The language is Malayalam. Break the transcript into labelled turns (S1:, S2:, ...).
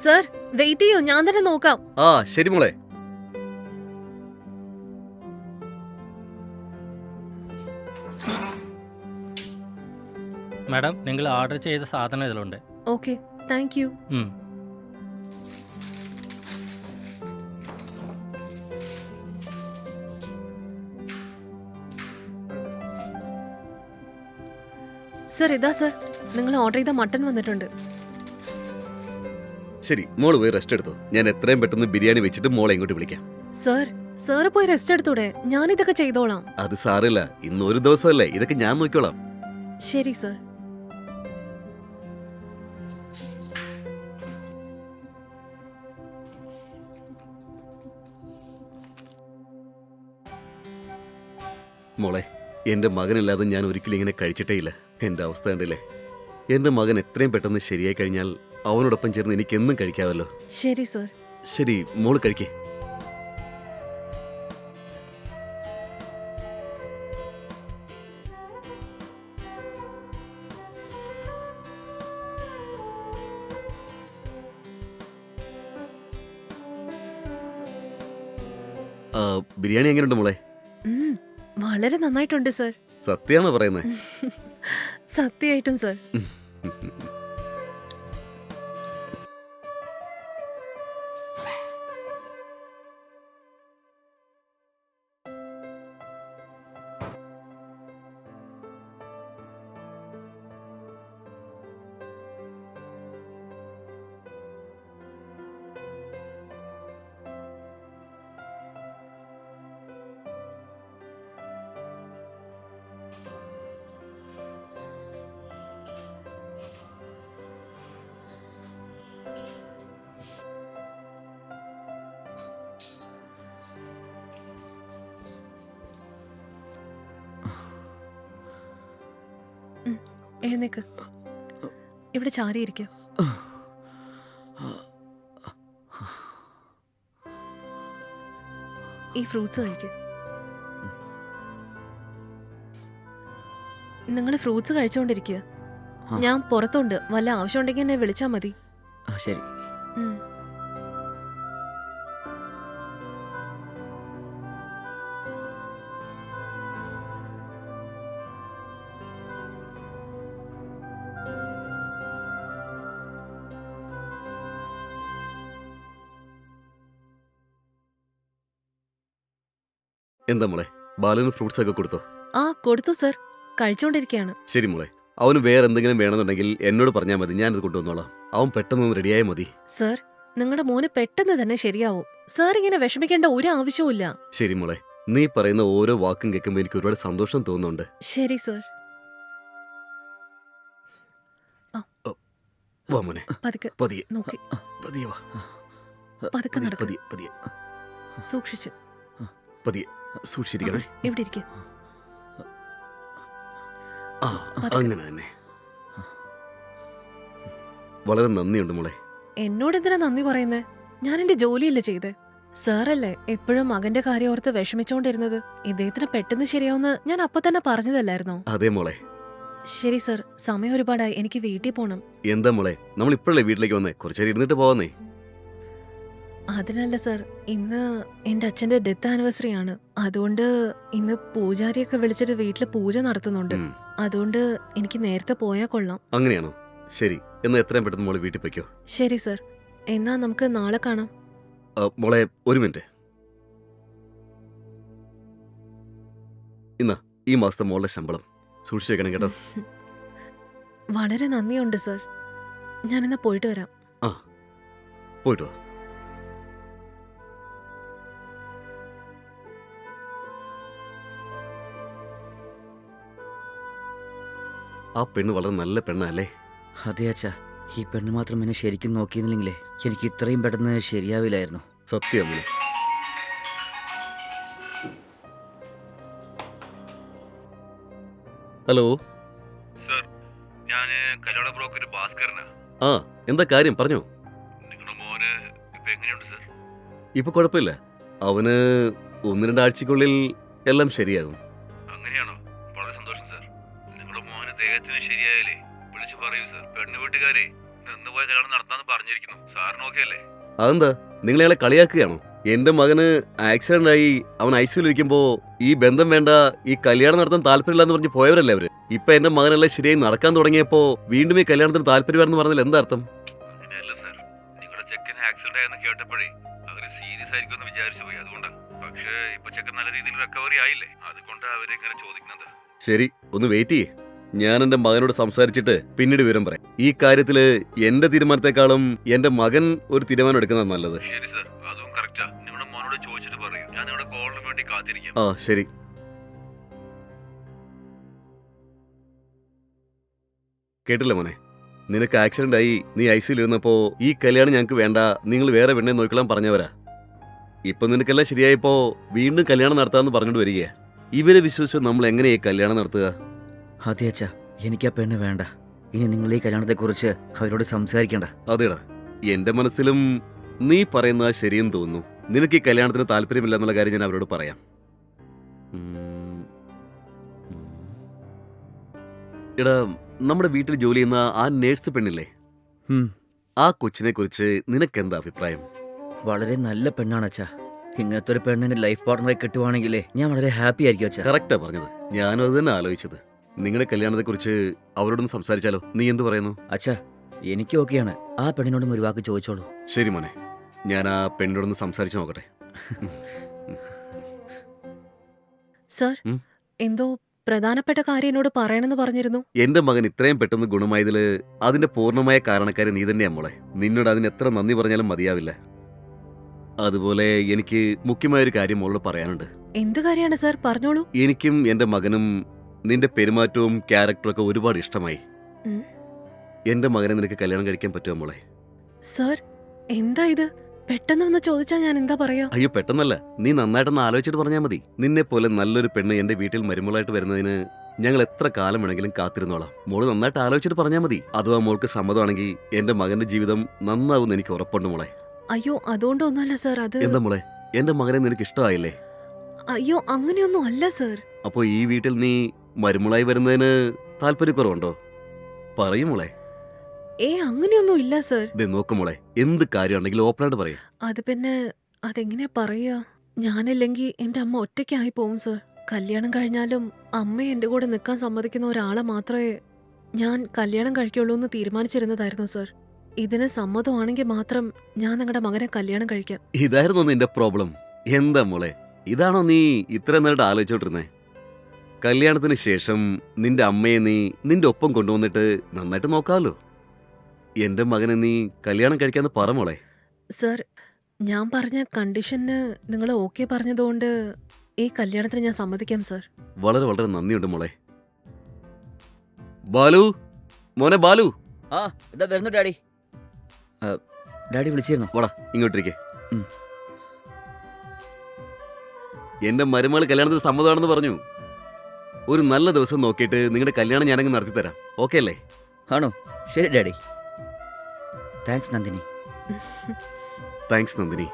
S1: സർ വെയിറ്റ് ചെയ്യൂ, ഞാൻ തന്നെ നോക്കാം.
S2: ആ ശരി മോളെ.
S3: മാഡം, നിങ്ങൾ ഓർഡർ ചെയ്ത സാധനം ഇതിലുണ്ട്.
S1: Okay, thank you. സർ ഇതാ സർ, നിങ്ങൾ ഓർഡർ ചെയ്ത മട്ടൺ വന്നിട്ടുണ്ട്.
S2: ശരി, മോള് പോയി റെസ്റ്റ് എടുത്തോ. ഞാൻ എത്രയും പെട്ടെന്ന് ബിരിയാണി വെച്ചിട്ട് മോളെ ഇങ്ങോട്ട് വിളിക്കാം.
S1: സർ സാറ് പോയി റെസ്റ്റ് എടുത്തൂടെ? ഞാൻ ഇതൊക്കെ ചെയ്തോളാം.
S2: അത് സാറില്ല, ഇന്ന് ഒരു ദിവസമല്ലേ, ഇതൊക്കെ ഞാൻ നോക്കിക്കോളാം.
S1: ശരി സർ.
S2: മോളെ, എന്റെ മകനില്ലാതെ ഞാൻ ഒരിക്കലും ഇങ്ങനെ കഴിച്ചിട്ടേ ഇല്ല. എന്റെ അവസ്ഥ കണ്ടില്ലേ? എന്റെ മകൻ എത്രയും പെട്ടെന്ന് ശരിയായി കഴിഞ്ഞാൽ അവനോടൊപ്പം ചേർന്ന് എനിക്കെന്നും കഴിക്കാമല്ലോ.
S1: ശരി സർ.
S2: ശരി, മോള് കഴിക്കേ. ബിരിയാണി എങ്ങനെയുണ്ട് മോളെ?
S1: വളരെ നന്നായിട്ടുണ്ട് സർ.
S2: സത്യമാണോ പറയുന്നത്?
S1: സത്യമായിട്ടും സർ. എഴുന്നേക്ക്, ഇവിടെ ചാരിയിരിക്കുക. ഈ ഫ്രൂട്ട്സ് കഴിക്കുക. നിങ്ങൾ ഫ്രൂട്ട്സ് കഴിച്ചുകൊണ്ടിരിക്കുക. ഞാൻ പുറത്തുണ്ട്, വല്ല ആവശ്യമുണ്ടെങ്കിൽ എന്നെ വിളിച്ചാൽ മതി.
S4: ശരി.
S2: എന്താ മോളെ, ബാലുവിന് ഫ്രൂട്ട്സ് ഒക്കെ കൊടുത്തോ?
S1: ആ കൊടുത്തു സർ, കഴിച്ചുകൊണ്ടിരിക്കുകയാണ്.
S2: ശരി മോളെ, അവന് വേറെ എന്തെങ്കിലും വേണമെന്നുണ്ടെങ്കിൽ എന്നോട് പറഞ്ഞാൽ മതി, ഞാനത് കൊണ്ടുവന്നോളാം. അവൻ പെട്ടെന്ന് റെഡിയായാൽ മതി.
S1: സർ നിങ്ങളുടെ മോന് പെട്ടെന്ന് തന്നെ ശരിയാവും. സർ ഇങ്ങനെ വിഷമിക്കേണ്ട ഒരു ആവശ്യവുമില്ല.
S2: ശരി മോളെ, നീ പറയുന്ന ഓരോ വാക്കും കേൾക്കുമ്പോൾ എനിക്ക് ഒരുപാട് സന്തോഷം തോന്നുന്നുണ്ട്.
S1: ശരി സർ.
S2: വാ മോനെ,
S1: പതുക്കെ
S2: പതിയെ
S1: നോക്കി,
S2: പതിയെ വാ.
S1: പതുക്കെ നടക്ക്.
S2: പതിയെ പതിയെ
S1: സൂക്ഷിച്ച്.
S2: പതിയെ സൂക്ഷിച്ചിരിക്കണേ.
S1: ഇവിടെ ഇരിക്കുക.
S2: ആ അങ്ങനെ തന്നെ. വളരെ നന്ദിയുണ്ട് മോളെ.
S1: എന്നോട് എന്തിനാ നന്ദി പറയുന്നേ? ഞാൻ എന്റെ ജോലിയല്ലേ ചെയ്തേ. സാറല്ലേ എപ്പോഴും മകന്റെ കാര്യം ഓർത്ത് വിഷമിച്ചോണ്ടിരുന്നത്. ഇദ്ദേഹത്തിന് പെട്ടെന്ന് ശരിയാവുന്ന ഞാൻ അപ്പൊ തന്നെ പറഞ്ഞതല്ലായിരുന്നോ?
S2: അതെ മോളെ.
S1: ശരി സർ, സമയം ഒരുപാടായി, എനിക്ക് വീട്ടിൽ പോണം.
S2: എന്താ മോളെ, നമ്മൾ ഇപ്പോഴല്ലേ വീട്ടിലേക്ക് വന്നേ, കുറച്ചേരം ഇരുന്നിട്ട് പോവാന്നേ.
S1: അതിനല്ല സർ, ഇന്ന് എന്റെ അച്ഛന്റെ ഡെത്ത് ആനിവേഴ്സറി ആണ്. അതുകൊണ്ട് ഇന്ന് പൂജാരിയൊക്കെ വിളിച്ചിട്ട് വീട്ടില് പൂജ നടത്തുന്നുണ്ട്. അതുകൊണ്ട് എനിക്ക് നേരത്തെ പോയാ കൊള്ളാം.
S2: അങ്ങനെയാണോ? ശരി, എന്നാ എത്രയും പെട്ടെന്ന് മോളെ വീട്ടിൽ പോയിക്കോ.
S1: ശരി സർ, എന്നാ നമുക്ക് നാളെ കാണാം.
S2: മോളെ ഒരു മിനിറ്റ്. ഇന്നാ ഈ മാസത്തെ മോളുടെ ശമ്പളം സൂക്ഷിച്ചു വെക്കണം കേട്ടോ.
S1: വളരെ നന്ദിയുണ്ട് സർ. ഞാനെന്നാ പോയിട്ട് വരാം.
S2: ആ പോയിട്ട് വാ. ആ പെണ്ണ് വളരെ നല്ല പെണ്ണല്ലേ?
S4: അതെ അച്ഛാ, ഈ പെണ്ണ് മാത്രം എന്നെ ശരിക്കും നോക്കിയിരുന്നില്ലെങ്കിലേ എനിക്ക് ഇത്രയും പെട്ടെന്ന് ശരിയാവില്ലായിരുന്നു.
S2: സത്യം. ഹലോ
S5: സർ, ഞാൻ കല്യാണ ബ്രോക്കർ ഭാസ്കരനാ.
S2: ആ എന്താ കാര്യം പറഞ്ഞോ.
S5: നിങ്ങളുടെ മോന് ഇപ്പൊ എങ്ങനെയുണ്ട് സർ?
S2: ഇപ്പൊ കുഴപ്പമില്ല, അവന് 1-2 ആഴ്ചക്കുള്ളിൽ എല്ലാം ശരിയാകും.
S5: അങ്ങനെയാണോ? വളരെ സന്തോഷം സർ. നിങ്ങളുടെ മോന് ദേഹത്തിന് ശരിയായാലേ വിളിച്ചു പറയൂ സർ. പെണ്ണു വീട്ടുകാരെ നിന്നുപോയ കല്യാണം നടത്താന്ന് പറഞ്ഞിരിക്കുന്നു. സാറിന് ഓക്കെ അല്ലേ?
S2: അതെന്താ നിങ്ങൾ അയാളെ കളിയാക്കുകയാണോ? എന്റെ മകന് ആക്സിഡന്റ് ആയി അവൻ ഐസിയുൽ ഇരിക്കുമ്പോ ഈ ബന്ധം വേണ്ട, ഈ കല്യാണം നടത്താൻ താല്പര്യമില്ല എന്ന് പറഞ്ഞ് പോയവരല്ലേ അവര്. ഇപ്പൊ എന്റെ മകനെല്ലാം ശരിയായി നടക്കാൻ തുടങ്ങിയപ്പോ വീണ്ടും ഈ കല്യാണത്തിന് താല്പര്യമാണെന്ന് പറഞ്ഞാൽ എന്താ അർത്ഥം?
S5: അങ്ങനെയല്ല സർ. നിങ്ങളുടെ ചെക്കന് ആക്സിഡന്റ് ആയെന്ന് കേട്ടപ്പോഴേ അവര് സീരിയസ് ആയിരിക്കും എന്ന് വിചാരിച്ചു പോയി. അതുകൊണ്ടാ. പക്ഷേ ഇപ്പൊ ചെക്കൻ നല്ല രീതിയിൽ റിക്കവറി ആയില്ലേ, അതുകൊണ്ടാ അവരിങ്ങനെ ചോദിക്കുന്നത്.
S2: ശരി, ഒന്ന് വെയിറ്റ് ചെയ്യേ. ഞാൻ എന്റെ മകനോട് സംസാരിച്ചിട്ട് പിന്നീട് വിവരം പറയാം. ഈ കാര്യത്തില് എന്റെ തീരുമാനത്തെക്കാളും എന്റെ മകൻ ഒരു തീരുമാനം എടുക്കുന്നത് നല്ലത്.
S5: ശരി സർ, അതും കറക്റ്റാ. നിങ്ങളുടെ മോനോട് ചോദിച്ചിട്ട് പറയൂ. ഞാൻ നിങ്ങളുടെ കോളിന് വേണ്ടി കാത്തിരിക്കാം.
S2: ആ ശരി. കേട്ടില്ല മോനെ, നിനക്ക് ആക്സിഡന്റ് ആയി നീ ഐസിയിൽ ഇരുന്നപ്പോ ഈ കല്യാണം ഞങ്ങൾക്ക് വേണ്ട, നിങ്ങൾ വേറെ പെണ്ണെ നോക്കിക്കൊള്ളാൻ പറഞ്ഞവരാ. ഇപ്പൊ നിനക്കെല്ലാം ശരിയായപ്പോ വീണ്ടും കല്യാണം നടത്താമെന്ന് പറഞ്ഞോണ്ട് വരികയാ. ഇവരെ വിശ്വസിച്ച് നമ്മൾ എങ്ങനെ ഈ കല്യാണം നടത്തുക?
S4: അതെ അച്ഛാ, എനിക്ക് ആ പെണ്ണ് വേണ്ട. ഇനി നിങ്ങൾ ഈ കല്യാണത്തെക്കുറിച്ച് അവരോട് സംസാരിക്കണ്ട.
S2: അതേടാ, എന്റെ മനസ്സിലും നീ പറയുന്നത് ശരിയെന്ന് തോന്നുന്നു. നിനക്ക് ഈ കല്യാണത്തിന് താല്പര്യമില്ല എന്നുള്ള കാര്യം ഞാൻ അവരോട് പറയാം. എടാ, നമ്മുടെ വീട്ടിൽ ജോലി ചെയ്യുന്ന ആ നേഴ്സ് പെണ്ണില്ലേ,
S4: ഉം,
S2: ആ കൊച്ചിനെ കുറിച്ച് നിനക്കെന്താ അഭിപ്രായം?
S4: വളരെ നല്ല പെണ്ണാണ് അച്ഛാ. ഇങ്ങനത്തെ ഒരു പെണ്ണിന്റെ ലൈഫ് പാർട്ണറായി കിട്ടുവാണെങ്കിലേ ഞാൻ വളരെ ഹാപ്പി ആയിരിക്കും അച്ഛാ.
S2: കറക്റ്റാ പറഞ്ഞത്. ഞാനും അത് തന്നെ ആലോചിച്ചത്. നിങ്ങളുടെ കല്യാണത്തെ കുറിച്ച് അവരോടൊന്ന് സംസാരിച്ചാലോ? നീ എന്ത് പറയുന്നു?
S4: അച്ഛാ, എനിക്ക് ഓക്കെയാണ്. ആ പെണ്ണിനോടും ഒരു വാക്ക് ചോദിച്ചോളൂ.
S2: ശരി മോനെ, ഞാൻ ആ പെണ്ണിനോടൊന്ന് സംസാരിച്ചു നോക്കട്ടെ.
S1: സർ,
S2: ഉം?
S1: എന്തോ പ്രധാനപ്പെട്ട കാര്യം എന്നോട് പറയണമെന്ന് പറഞ്ഞിരുന്നു.
S2: എന്റെ മകൻ ഇത്രയും പെട്ടെന്ന് ഗുണമായതില് അതിന്റെ പൂർണ്ണമായ കാരണക്കാരൻ നീ തന്നെയാ മോളെ. നിന്നോട് അതിന് എത്ര നന്ദി പറഞ്ഞാലും മതിയാവില്ല. അതുപോലെ എനിക്ക് മുഖ്യമായൊരു കാര്യം മോളോട് പറയാനുണ്ട്.
S1: എന്ത് കാര്യമാണ് സർ? പറഞ്ഞോളൂ.
S2: എനിക്കും എന്റെ മകനും നിന്റെ പെരുമാറ്റവും ക്യാരക്ടറും ഒക്കെ ഒരുപാട് ഇഷ്ടമായി.
S1: ഉം.
S2: എന്റെ മകനെ നിനക്ക് കല്യാണം കഴിക്കാൻ പറ്റുമോ മോളെ?
S1: സർ, എന്താ ഇത്? പെട്ടെന്ന് വന്ന് ചോദിച്ചാ ഞാൻ എന്താ പറയാ?
S2: അയ്യോ, പെട്ടെന്നല്ല, നീ നന്നായിട്ടൊന്ന് ആലോചിച്ചിട്ട് പറഞ്ഞാൽ മതി. നിന്നെ പോലെ നല്ലൊരു പെണ്ണ് എന്റെ വീട്ടിൽ മരുമകളായിട്ട് വരുന്നതിന് ഞങ്ങൾ എത്ര കാലം വേണമെങ്കിലും കാത്തിരുന്നോളാം. മോള് നന്നായിട്ട് ആലോചിച്ചിട്ട് പറഞ്ഞാൽ മതി. അഥവാ മോൾക്ക് സമ്മതമാണെങ്കിൽ എന്റെ മകന്റെ ജീവിതം നന്നാവും എനിക്ക് ഉറപ്പുണ്ട് മോളെ.
S1: അയ്യോ, അതുകൊണ്ടൊന്നുമല്ല സർ. അത്
S2: എന്താ മോളെ, എന്റെ മകനെ നിനക്ക് ഇഷ്ടമായില്ലേ?
S1: അയ്യോ, അങ്ങനെയൊന്നും അല്ല സർ.
S2: അപ്പോ ഈ വീട്ടിൽ നീ മരുമകളായി വരുന്നതിന് താല്പര്യക്കുറവുണ്ടോ? പറയും മോളെ.
S1: അങ്ങനെയൊന്നും ഇല്ല സർ.
S2: ദേ നോക്ക് മോളെ, എന്ത് കാര്യമുണ്ടെങ്കിലും ഓപ്പണായിട്ട് പറയും.
S1: അത് പിന്നെ അതെങ്ങനെയാ പറയാ? ഞാനില്ലെങ്കിൽ എന്റെ അമ്മ ഒറ്റയ്ക്കായി പോവും സർ. കല്യാണം കഴിഞ്ഞാലും അമ്മ എന്റെ കൂടെ നിൽക്കാൻ സമ്മതിക്കുന്ന ഒരാളെ മാത്രമേ ഞാൻ കല്യാണം കഴിക്കുള്ളൂ എന്ന് തീരുമാനിച്ചിരുന്നതായിരുന്നു സർ. ഇതിന് സമ്മതമാണെങ്കിൽ മാത്രം ഞാൻ നിങ്ങളുടെ മകനെ കല്യാണം കഴിക്കാം.
S2: ഇതായിരുന്നു നിന്റെ പ്രോബ്ലം. എന്താ മോളെ, ഇതാണോ നീ ഇത്ര നേരിട്ട് ആലോചിച്ചോണ്ടിരുന്നേ? കല്യാണത്തിന് ശേഷം നിന്റെ അമ്മയെ നീ നിന്റെ ഒപ്പം കൊണ്ടുവന്നിട്ട് നന്നായിട്ട് നോക്കാമല്ലോ. എന്റെ മകനെ നീ കല്യാണം കഴിക്കാന്ന് പറ മോളെ.
S1: സർ, ഞാൻ പറഞ്ഞ കണ്ടീഷന് നിങ്ങൾ ഓക്കെ പറഞ്ഞതുകൊണ്ട് ഈ കല്യാണത്തിന് ഞാൻ സമ്മതിക്കാം സർ.
S2: വളരെ വളരെ നന്ദിയുണ്ട് മോളെ. ബാലു, മോനെ ബാലു,
S4: ആ, ഇതാ വരുന്നു ഡാഡി. ഡാഡി വിളിച്ചിരുന്നു.
S2: വാടാ ഇങ്ങോട്ടിരിക്കെ.
S4: ഉം.
S2: എന്റെ മരുമകൾ കല്യാണത്തിന് സമ്മതമാണെന്ന് പറഞ്ഞു. ഒരു നല്ല ദിവസം നോക്കിയിട്ട് നിങ്ങളുടെ കല്യാണം ഞാനങ്ങ് നടത്തി തരാം. ഓക്കെ അല്ലേ?
S4: ആണോ? ശരി daddy. Thanks Nandini.
S2: Thanks Nandini.